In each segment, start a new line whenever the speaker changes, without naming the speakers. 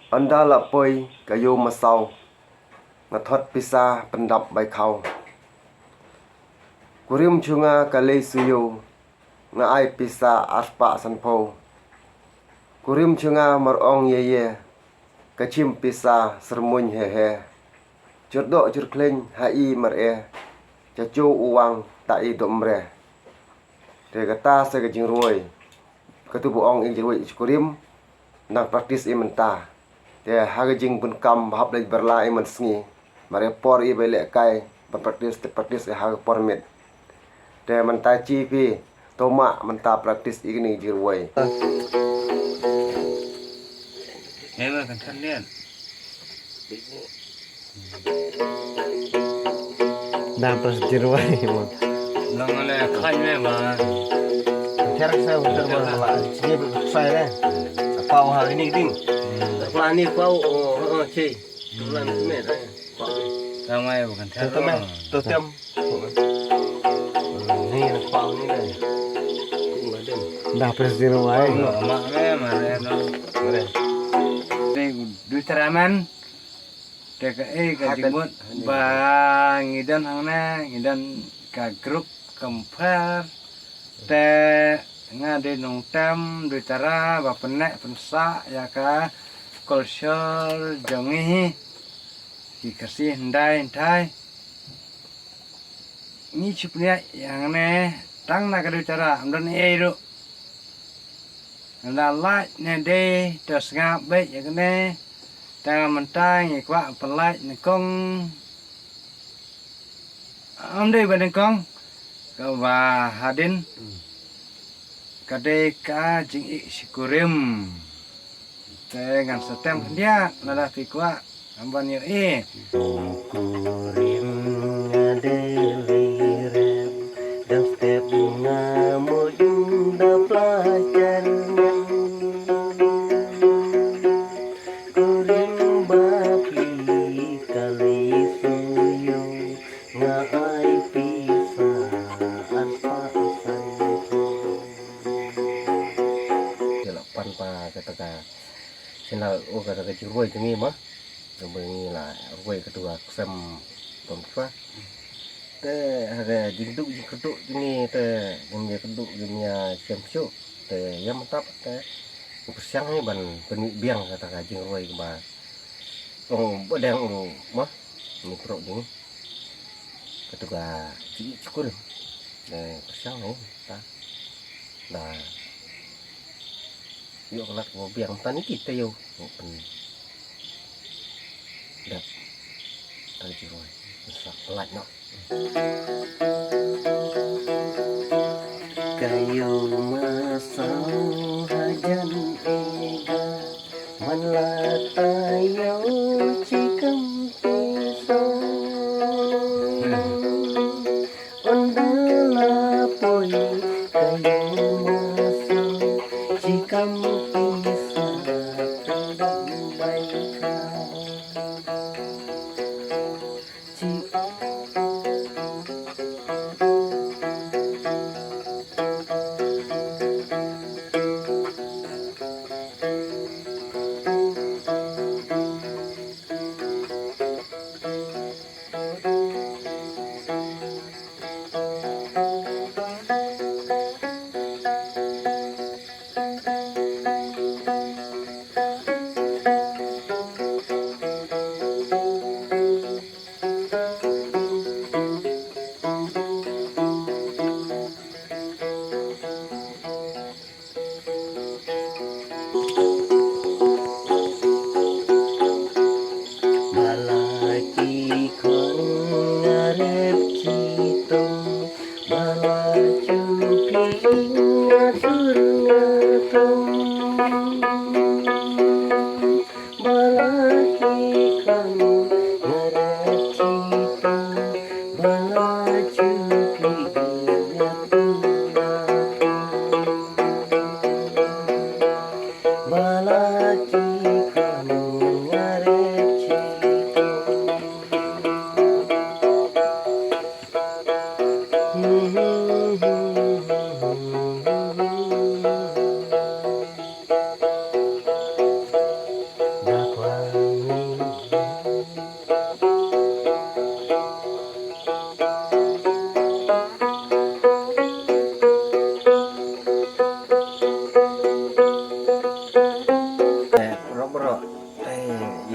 Anda lapoi kayu masau ngathot pisa pendap bai khau. Kurim chunga kalei suyu nga ai pisa aspa sanpo. Kurim chunga marong ye kachim pisa sermuny hehe. Jurdok jurkleng hai mar'e chachu uwang tai domre. Te kata sa kajing ruoy. Katu buong ing jirui kurim nang praktis imenta. Te hagajing bunkam bahap lej berla iman sengi. Mare por i belek kai praktis hag pormet. Te menta chi pi toma menta praktis igni jirui.
Emang kan kalian.
Nah, terus jirwai mo.
Lang oleh kanya ba.
Terak saya utar ba. Sige saya deh. Pau hal ini ding. Pelani pau cei. Pelani met.
Ramai bukan
Tuh men, tuh tem. Ini pau ini deh. Dah terus jirwai.
Mak mare no.
Mare.
Du teraman. Dek ka jimut ba ngidan hangna ngidan ka grup kempar te ngade nong tam du tara ba penek pensa ya ka kultur jongi ki kasih ndai ni chupnya yang ne tang na ka du tara amdan ero la la ne de tos nga be ya ne ta mentai ngi kwa pelai ni kong amdei badan kong ka wa hadin kade ka jing ik sikurim te ngan setem dia nada pikwa amban yo
Kurim ngadeliram dan step ngamujung da pelajar. Kurim bapi kali suyu ngai pisa aspasan. Delapan pa kata sinal kata jiroi tengi mah. Kemudian lah, gue kedua sem pompa. Te ada jinduk jinduk ini te jinduk keduk jinduknya semsu te yang mantap te bersiang ni ban biang kata kajing gue kembar. Ong bedang mah mikro ini kedua cukur te bersiang ni ta dah yuk kelat gue biang tani kita yuk đập tay chỉ rồi sặc lạnh nó kayu masau hajan ega manlatayo cikam pisau ondala poi kayu masau cikam pisau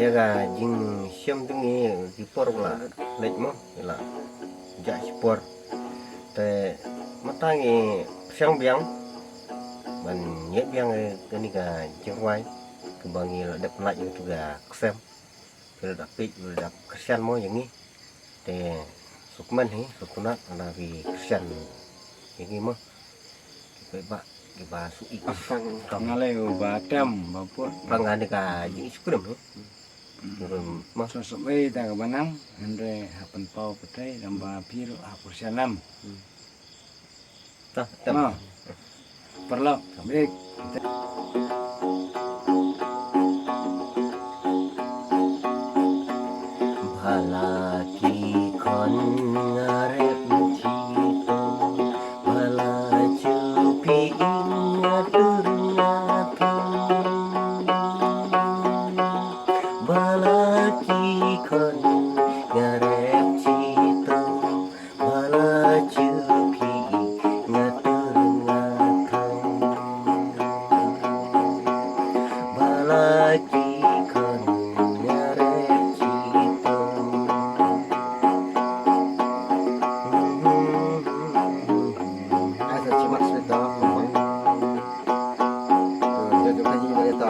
dia ga jing siam tungi kipor pula lek mo ila ja spor te matangi siang biang ban nyet biang ke ni ga jingwai ke bangi la dep laj tu ga ksem ke da pik da kesian mo yang ni te sukman hi sukunat ana vi kesian yang ni mo ke ba su ik
ngale ba tem ba put
pangan ni ga jing skrum hi mo
sosok we ta ka banam andre hapen pau petai damba biru hapursanam
ta tem
ma perlo baik
bhala ki kon ngarep cito bhala cupi ingat bhala ki kon ngarep cito bhala cupi ingat bhala ki kon ngarep cito
Asa cimat cerita memang. Jadi kaji cerita.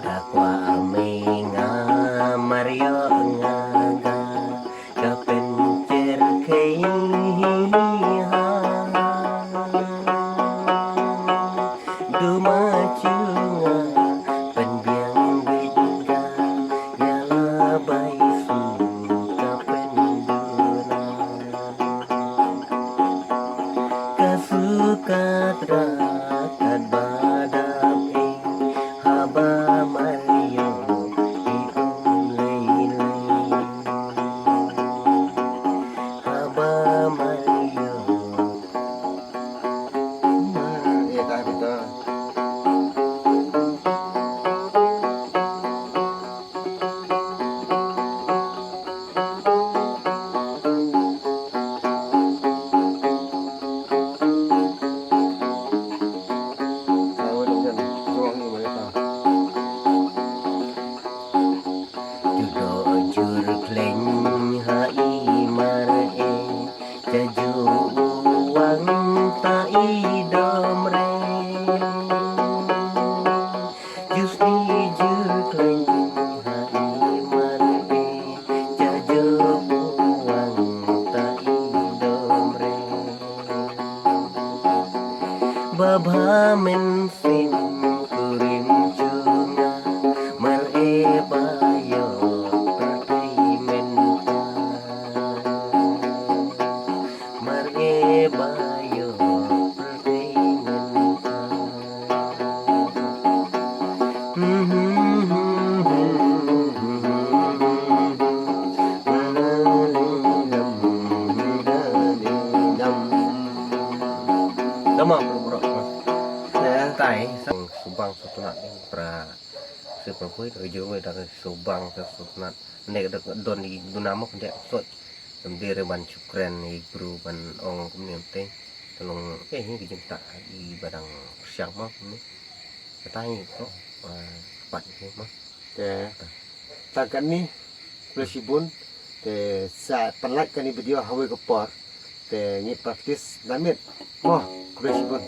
dakwa menga mario ngaga kapencer keiha dumacunga penbiang bidga yala baisu kapenduna kasukatra kadbadap haba mario ikum leilai haba mario
Iya dah betul. Tahu dengan ruang ni mereka.
judo jur kleng hai mare jaju uang ta idomre jusni jur kleng hai mare jaju uang ta idomre babha men sim kurim chunga mar bayo pratai menta mar bayo pratai menta Tama bro.
Ya.
Tai sang subang sutunat ni pra sepapoi to jo we dari subang ke sutunat ne dak don di dunama kan dia sot demdere ban cukren ni guru ban ong kemudian teh tolong ni dijemta di badang siang mah ni katanya to pat ni mah
Te. Takan ni Presibun te saat pelat kan ni video hawe kepor te ni praktis damit. Moh Presibun.